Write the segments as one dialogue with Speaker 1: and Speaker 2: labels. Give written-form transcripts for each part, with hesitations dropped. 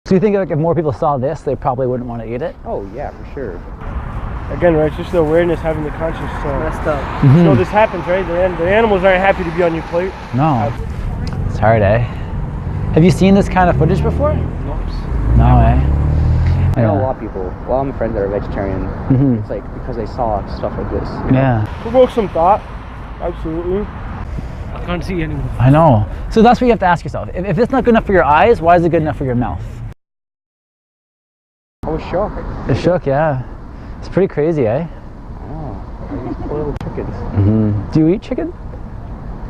Speaker 1: So you think like if more people saw this, they probably wouldn't want to eat it?
Speaker 2: Oh yeah, for sure.
Speaker 3: Again, right, it's just the awareness, having the conscious.
Speaker 4: Messed up.
Speaker 3: So this happens, right? The animals aren't happy to be on your plate.
Speaker 1: No. It's hard, eh? Have you seen this kind of footage before? No, eh?
Speaker 2: I know a lot of people, a lot of my friends that are vegetarian, it's like because they saw stuff like this.
Speaker 1: Yeah.
Speaker 3: Provoke some thought, absolutely.
Speaker 4: I can't see anymore.
Speaker 1: I know. So that's what you have to ask yourself. If it's not good enough for your eyes, why is it good enough for your mouth?
Speaker 2: I was shocked.
Speaker 1: It's shook, yeah. It's pretty crazy, eh?
Speaker 2: Oh, these poor little chickens.
Speaker 1: Do you eat chicken?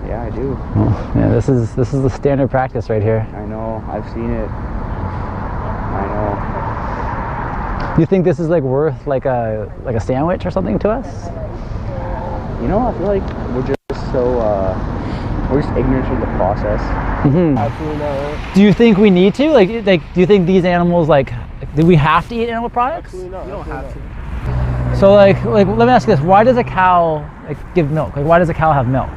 Speaker 2: Yeah, I do.
Speaker 1: Oh, yeah, this is the standard practice right here.
Speaker 2: I know, I've seen it. I know.
Speaker 1: Do you think this is like worth like a sandwich or something to us?
Speaker 2: You know, I feel like we're just so, we're just ignorant of the process.
Speaker 3: Absolutely not. Right?
Speaker 1: Do you think we need to? Like, do you think these animals, like, do we have to eat animal products?
Speaker 3: Absolutely not.
Speaker 4: You don't have to.
Speaker 1: So like let me ask you this, why does a cow give milk? Like, why does a cow have milk?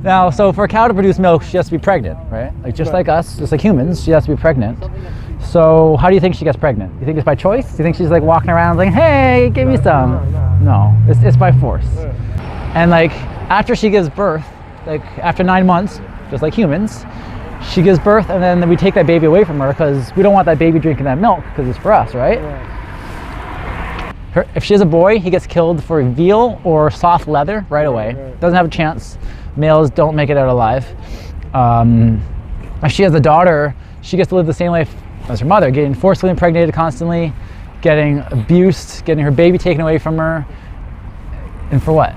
Speaker 1: Now, so for a cow to produce milk, she has to be pregnant, right? Like just like us, just like humans, she has to be pregnant. So how do you think she gets pregnant? You think it's by choice? Do you think she's like walking around like, hey, give me some? No, it's by force. And like after she gives birth, like after 9 months, just like humans, she gives birth and then we take that baby away from her because we don't want that baby drinking that milk because it's for us, right? If she has a boy, he gets killed for veal or soft leather right away. Doesn't have a chance. Males don't make it out alive. If she has a daughter, she gets to live the same life as her mother, getting forcibly impregnated constantly, getting abused, getting her baby taken away from her. And for what,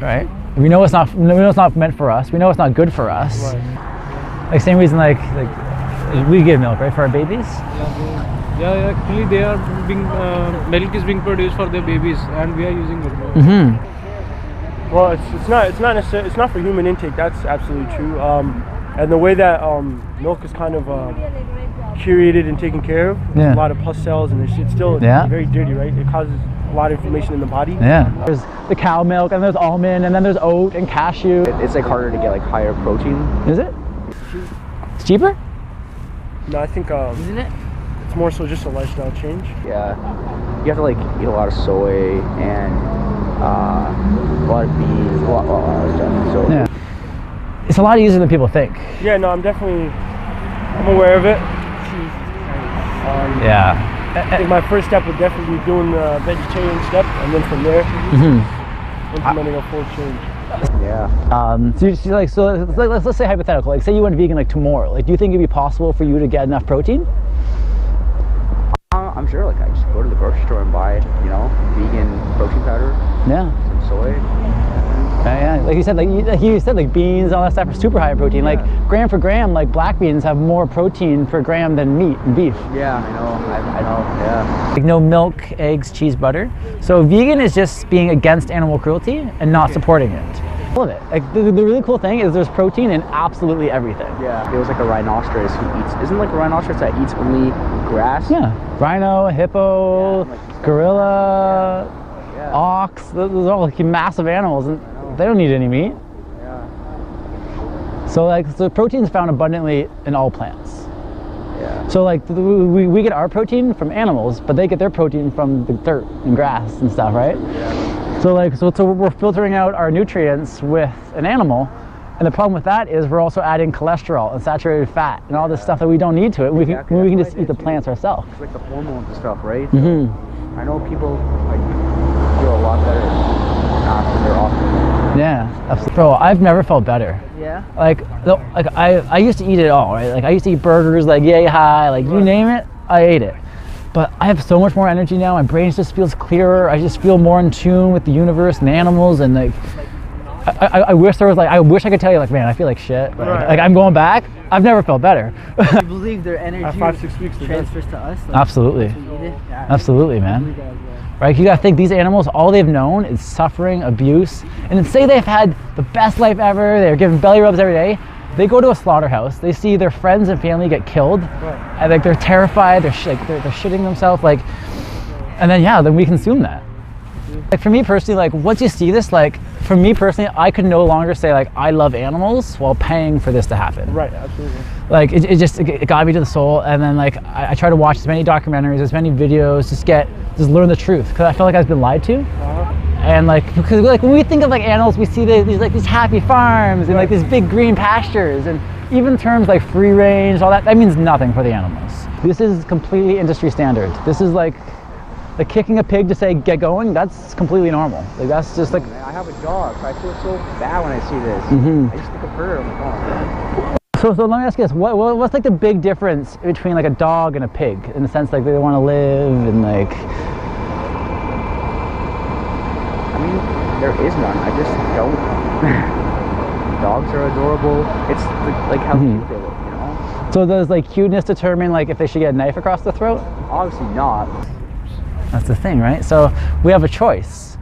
Speaker 1: right? We know it's not meant for us. We know it's not good for us. Like same reason like we give milk, right, for our babies.
Speaker 4: Yeah, actually they are being milk is being produced for their babies, and we are using it.
Speaker 3: Well, it's not necessarily, it's not for human intake. That's absolutely true. And the way that milk is kind of curated and taken care of, a lot of pus cells, and it's still very dirty, right? It causes a lot of inflammation in the body.
Speaker 1: Yeah. There's the cow milk, and there's almond, and then there's oat and cashew.
Speaker 2: It's like harder to get like higher protein.
Speaker 1: Is it? It's cheaper?
Speaker 3: No, I think
Speaker 4: Isn't it?
Speaker 3: it's more so just a lifestyle change.
Speaker 2: Yeah. You have to like eat a lot of soy and a lot of beans, a lot of stuff. So
Speaker 1: Yeah. It's a lot easier than people think.
Speaker 3: Yeah, no, I'm aware of it.
Speaker 1: Yeah.
Speaker 3: I think my first step would definitely be doing the vegetarian step, and then from there, implementing a full change.
Speaker 2: yeah.
Speaker 1: Let's say hypothetical, like say you went vegan like tomorrow. Like, do you think it'd be possible for you to get enough protein?
Speaker 2: I'm sure. Like I just go to the grocery store and buy, you know, vegan protein powder.
Speaker 1: Yeah.
Speaker 2: Some soy.
Speaker 1: Yeah, like you said, like beans, all that stuff are super high in protein. Like gram for gram, like black beans have more protein per gram than meat and beef.
Speaker 2: Yeah, I know. I know. Yeah.
Speaker 1: Like no milk, eggs, cheese, butter. So vegan is just being against animal cruelty and not supporting it. All of it. Like the really cool thing is there's protein in absolutely everything.
Speaker 2: Yeah. It was like a rhinoceros who eats. Isn't like a rhinoceros that eats only grass?
Speaker 1: Yeah. Rhino, hippo, gorilla, ox. Those are all like massive animals, and they don't need any meat.
Speaker 2: Yeah.
Speaker 1: So protein is found abundantly in all plants.
Speaker 2: Yeah.
Speaker 1: So like we get our protein from animals, but they get their protein from the dirt and grass and stuff, right?
Speaker 2: Yeah.
Speaker 1: So we're filtering out our nutrients with an animal, and the problem with that is we're also adding cholesterol and saturated fat and all this stuff that we don't need to it. We can just eat the plants ourselves.
Speaker 2: It's like the hormones and stuff, right? I know people like feel a lot better after they're off.
Speaker 1: Yeah, absolutely. Bro, I've never felt better.
Speaker 4: Yeah.
Speaker 1: Like I used to eat it all, right? Like I used to eat burgers, like yay high, like you name it, I ate it. But I have so much more energy now. My brain just feels clearer. I just feel more in tune with the universe and animals, and like I wish there was I wish I could tell you like, man, I feel like shit. Like I'm going back. I've never felt better.
Speaker 4: I believe their energy
Speaker 3: 5-6 weeks
Speaker 4: transfers to us. Like,
Speaker 1: Absolutely.
Speaker 4: Yeah,
Speaker 1: Absolutely, man. Right? You gotta think these animals, all they've known is suffering, abuse, and then say they've had the best life ever. They're given belly rubs every day. They go to a slaughterhouse. They see their friends and family get killed, and like they're terrified. They're shitting themselves. Like, and then then we consume that. Like for me personally, like once you see this, like for me personally, I could no longer say like I love animals while paying for this to happen.
Speaker 3: Right, absolutely.
Speaker 1: Like it got me to the soul, and then like I try to watch as many documentaries, as many videos, just learn the truth, because I feel like I've been lied to. And like, because like when we think of like animals, we see these happy farms and like these big green pastures, and even terms like free range, all that means nothing for the animals. This is completely industry standard. This is like kicking a pig to say get going. That's completely normal. Like that's just like.
Speaker 2: Man, I have a dog, so I feel so bad when I see this. I just think of her. I'm like, oh.
Speaker 1: So let me ask you this: what's like the big difference between like a dog and a pig, in the sense like they want to live and like?
Speaker 2: I mean, there is none. I just don't. Dogs are adorable. It's like how cute they look, you know?
Speaker 1: So does like cuteness determine like if they should get a knife across the throat?
Speaker 2: Obviously not.
Speaker 1: That's the thing, right? So we have a choice.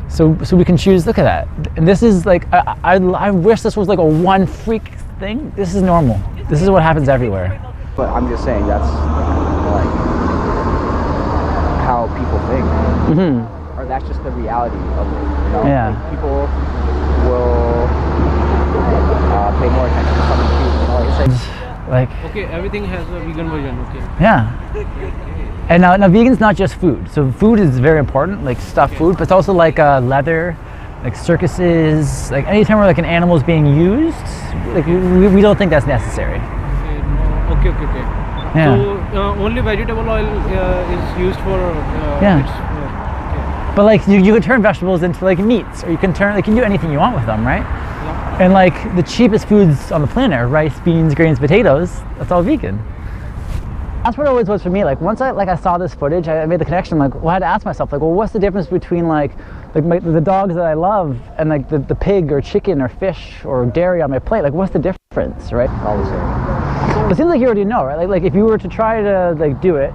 Speaker 1: So we can choose. Look at that. And this is like I wish this was like a one freak thing. This is normal. This is what happens everywhere.
Speaker 2: But I'm just saying that's like how people think. Or that's just the reality of it, you know?
Speaker 1: Yeah.
Speaker 2: Like people will pay more attention to something cute, you know? It's
Speaker 1: like
Speaker 4: Okay, everything has a vegan version, okay.
Speaker 1: Yeah. And now vegan's not just food. So food is very important, like stuffed food, but it's also like leather, like circuses, like anytime where like an animal is being used, like we don't think that's necessary.
Speaker 4: Okay.
Speaker 1: Yeah.
Speaker 4: So only vegetable oil is used for
Speaker 1: But like you can turn vegetables into like meats, or you can do anything you want with them, right?
Speaker 4: Yeah.
Speaker 1: And like the cheapest foods on the planet are rice, beans, grains, potatoes. That's all vegan. That's what it always was for me. Like once I saw this footage, I made the connection. Like, well, I had to ask myself, like, well, what's the difference between like the dogs that I love and like the pig or chicken or fish or dairy on my plate? Like, what's the difference, right?
Speaker 2: all the same.
Speaker 1: It seems like you already know, right? Like if you were to try to like do it,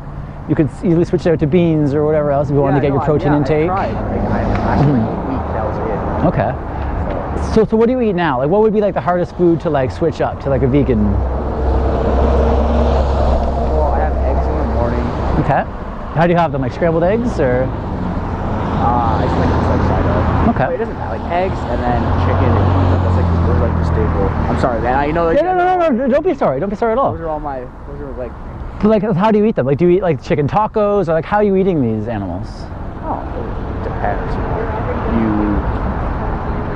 Speaker 1: you could easily switch it out to beans or whatever else if you wanted to get your protein intake.
Speaker 2: I tried. I actually ate wheat. That was it.
Speaker 1: Okay. So what do you eat now? Like, what would be like the hardest food to like switch up to like a vegan?
Speaker 2: Well, I have eggs in the morning.
Speaker 1: Okay. How do you have them? Like scrambled eggs or?
Speaker 2: I just like this side of.
Speaker 1: Okay.
Speaker 2: It doesn't matter. Like eggs and then chicken. That's like those are like the staple. I'm sorry, man. I know. Like,
Speaker 1: No. Don't be sorry. Don't be sorry at all.
Speaker 2: Those are all my. Those are like.
Speaker 1: But like, how do you eat them? Like, do you eat like chicken tacos, or like how are you eating these animals?
Speaker 2: Oh, it depends. You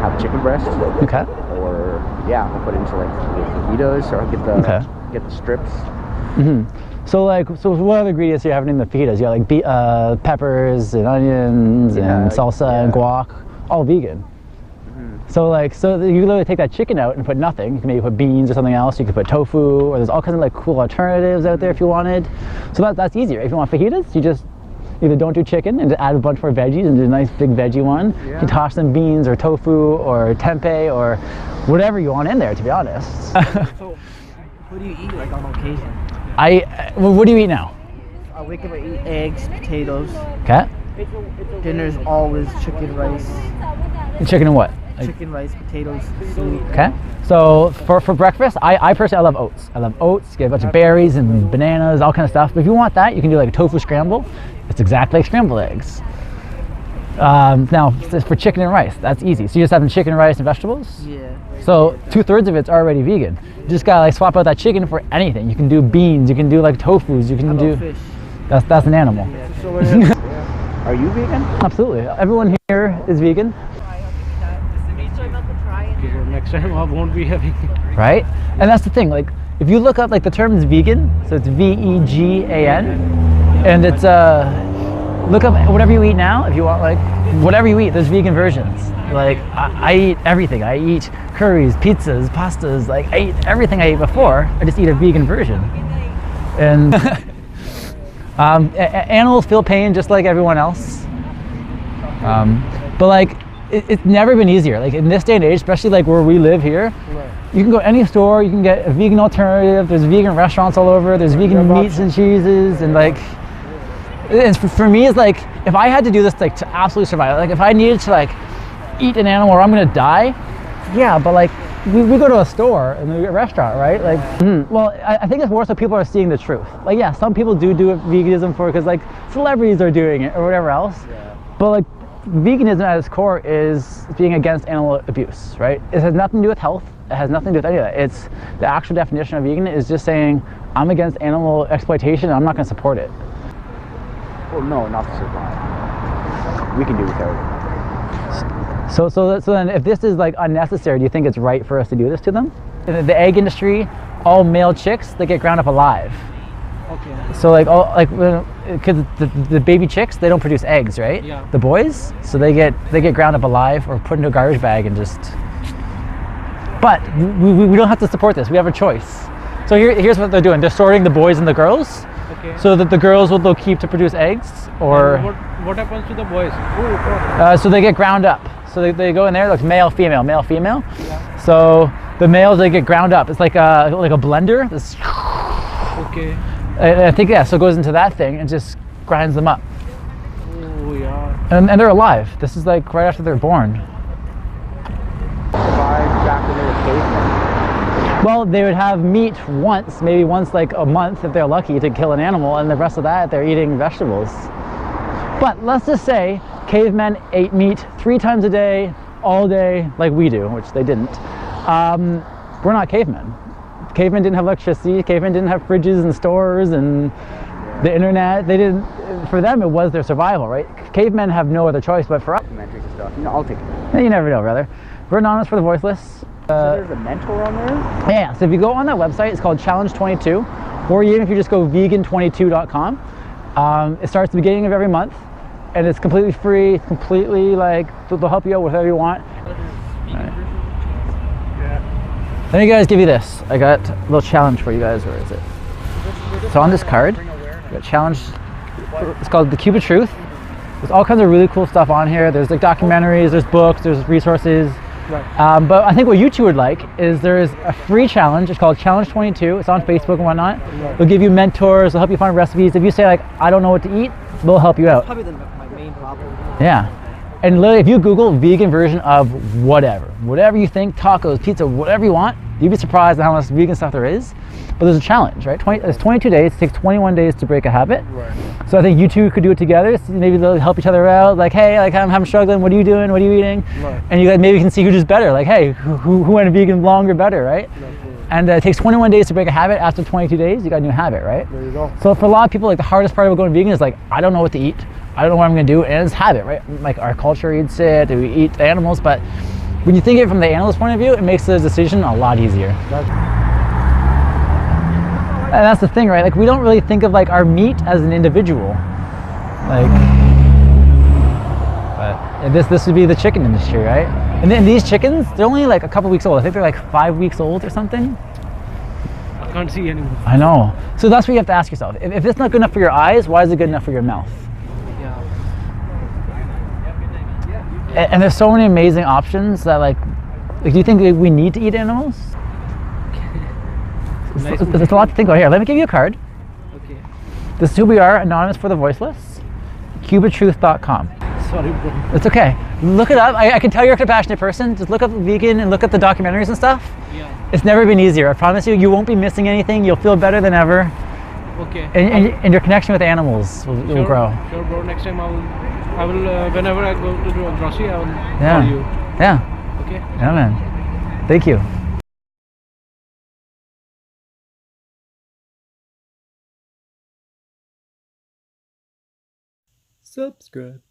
Speaker 2: have chicken breast.
Speaker 1: Okay.
Speaker 2: Or I'll put it into like fajitas, or I'll get the strips.
Speaker 1: So what other ingredients are you having in the fajitas? You got like peppers and onions and salsa and guac, all vegan. So you literally take that chicken out and put nothing. You can maybe put beans or something else. You could put tofu, or there's all kinds of like cool alternatives out there if you wanted. So that's easier. If you want fajitas, you just either don't do chicken and add a bunch more veggies and do a nice big veggie one. You can toss some beans or tofu or tempeh or whatever you want in there, to be honest.
Speaker 5: So, what do you eat like on occasion?
Speaker 1: What do you eat now?
Speaker 5: I wake up, I eat eggs, potatoes.
Speaker 1: Okay.
Speaker 5: Dinner's always chicken, rice.
Speaker 1: Chicken and what?
Speaker 5: Chicken, rice, potatoes, soup.
Speaker 1: Okay. So for breakfast, I personally love oats. I love oats. Get a bunch of berries and bananas, all kind of stuff. But if you want that, you can do like a tofu scramble. It's exactly like scrambled eggs. Now for chicken and rice, that's easy. So you're just having chicken, rice, and vegetables.
Speaker 5: Yeah.
Speaker 1: So 2/3 of it's already vegan. You just gotta like swap out that chicken for anything. You can do beans. You can do like tofus. You can do.
Speaker 5: Fish.
Speaker 1: That's an animal.
Speaker 2: Are you vegan?
Speaker 1: Absolutely. Everyone here is vegan.
Speaker 4: Next time I won't be having.
Speaker 1: Right? And that's the thing, like if you look up like the term is vegan, so it's VEGAN, and it's look up whatever you eat now. If you want like whatever you eat, there's vegan versions. Like I eat everything. I eat curries, pizzas, pastas, like I eat everything I ate before. I just eat a vegan version. And animals feel pain just like everyone else. But like it's never been easier. Like in this day and age, especially like where we live here, you can go any store, you can get a vegan alternative. There's vegan restaurants all over. There's vegan meats and cheeses, and like, it's for me, it's like if I had to do this like to absolutely survive, like if I needed to like eat an animal or I'm gonna die, yeah. But like we go to a store and a restaurant, right? Like, well, I think it's more so people are seeing the truth. Like, yeah, some people do it veganism for because like celebrities are doing it or whatever else. But like veganism at its core is being against animal abuse, right? It has nothing to do with health. It has nothing to do with any of that. It's the actual definition of vegan is just saying I'm against animal exploitation and I'm not going to support it.
Speaker 2: Well, no, not to survive. We can do without it.
Speaker 1: So then if this is like unnecessary, do you think it's right for us to do this to them? In the egg industry, all male chicks, they get ground up alive.
Speaker 4: Okay.
Speaker 1: So because the baby chicks, they don't produce eggs, right?
Speaker 4: Yeah.
Speaker 1: The boys, so they get ground up alive or put into a garbage bag and just. But we don't have to support this. We have a choice. So here's what they're doing. They're sorting the boys and the girls.
Speaker 4: Okay.
Speaker 1: So that the girls they'll keep to produce eggs, or.
Speaker 4: What happens to the boys?
Speaker 1: So they get ground up. So they go in there, like male, female.
Speaker 4: Yeah.
Speaker 1: So the males, they get ground up. It's like a blender.
Speaker 4: Okay.
Speaker 1: I think, yeah, so it goes into that thing and just grinds them up.
Speaker 4: Oh yeah.
Speaker 1: And they're alive. This is like right after they're born.
Speaker 2: Survive back when they were cavemen.
Speaker 1: Well, they would have meat maybe once like a month if they're lucky to kill an animal, and the rest of that they're eating vegetables. But let's just say cavemen ate meat 3 times a day, all day, like we do, which they didn't. We're not cavemen. Cavemen didn't have electricity. Cavemen didn't have fridges and stores and the internet. They didn't. For them, it was their survival, right? Cavemen have no other choice. But for us,
Speaker 2: Documentaries and stuff. You know, I'll take it.
Speaker 1: you never know, brother. We're anonymous for the voiceless.
Speaker 2: So there's a mentor on there?
Speaker 1: Yeah. So if you go on that website, it's called Challenge 22, or even if you just go vegan22.com, it starts at the beginning of every month, and it's completely free. It's completely like they'll help you out with whatever you want. Let me guys give you this. I got a little challenge for you guys. Where is it? So on this card, I got challenge. It's called The Cube of Truth. There's all kinds of really cool stuff on here. There's like documentaries, there's books, there's resources.
Speaker 3: Right.
Speaker 1: But I think what you two would like is there's a free challenge. It's called Challenge 22. It's on Facebook and whatnot.
Speaker 3: Right.
Speaker 1: They'll give you mentors. They'll help you find recipes. If you say like, I don't know what to eat, they'll help you out.
Speaker 5: Probably my main problem.
Speaker 1: Yeah. And literally, if you Google vegan version of whatever you think, tacos, pizza, whatever you want, you'd be surprised at how much vegan stuff there is. But there's a challenge, right? It's 22 days. It takes 21 days to break a habit.
Speaker 3: Right.
Speaker 1: So I think you two could do it together. So maybe they'll help each other out. Like, hey, like I'm struggling. What are you doing? What are you eating?
Speaker 3: Right.
Speaker 1: And you guys maybe can see who does better. Like, hey, who went vegan longer better, right? And it takes 21 days to break a habit. After 22 days, you got a new habit, right?
Speaker 3: There you go.
Speaker 1: So for a lot of people, like the hardest part about going vegan is like, I don't know what to eat. I don't know what I'm gonna do, and it's habit, right? Like our culture eats it, we eat animals, but when you think of it from the animal's point of view, it makes the decision a lot easier. And that's the thing, right? Like we don't really think of like our meat as an individual. Like, but this would be the chicken industry, right? And then these chickens, they're only like a couple weeks old. I think they're like 5 weeks old or something.
Speaker 4: I can't see anymore.
Speaker 1: I know. So that's what you have to ask yourself. If it's not good enough for your eyes, why is it good enough for your mouth?
Speaker 4: Yeah.
Speaker 1: And there's so many amazing options that like do you think we need to eat animals?
Speaker 4: Nice.
Speaker 1: It's a lot to think about. Here, let me give you a card.
Speaker 4: Okay.
Speaker 1: This is who we are, anonymous for the voiceless. cubeoftruth.com.
Speaker 4: Sorry, bro.
Speaker 1: It's okay. Look it up. I can tell you're a compassionate person. Just look up vegan and look up the documentaries and stuff.
Speaker 4: Yeah.
Speaker 1: It's never been easier. I promise you, you won't be missing anything. You'll feel better than ever.
Speaker 4: Okay.
Speaker 1: And your connection with animals will grow.
Speaker 4: Sure, bro. Next time I will whenever I go to the grocery, I will
Speaker 1: Yeah.
Speaker 4: call you.
Speaker 1: Yeah.
Speaker 4: Okay.
Speaker 1: Yeah, man. Thank you.
Speaker 6: Subscribe.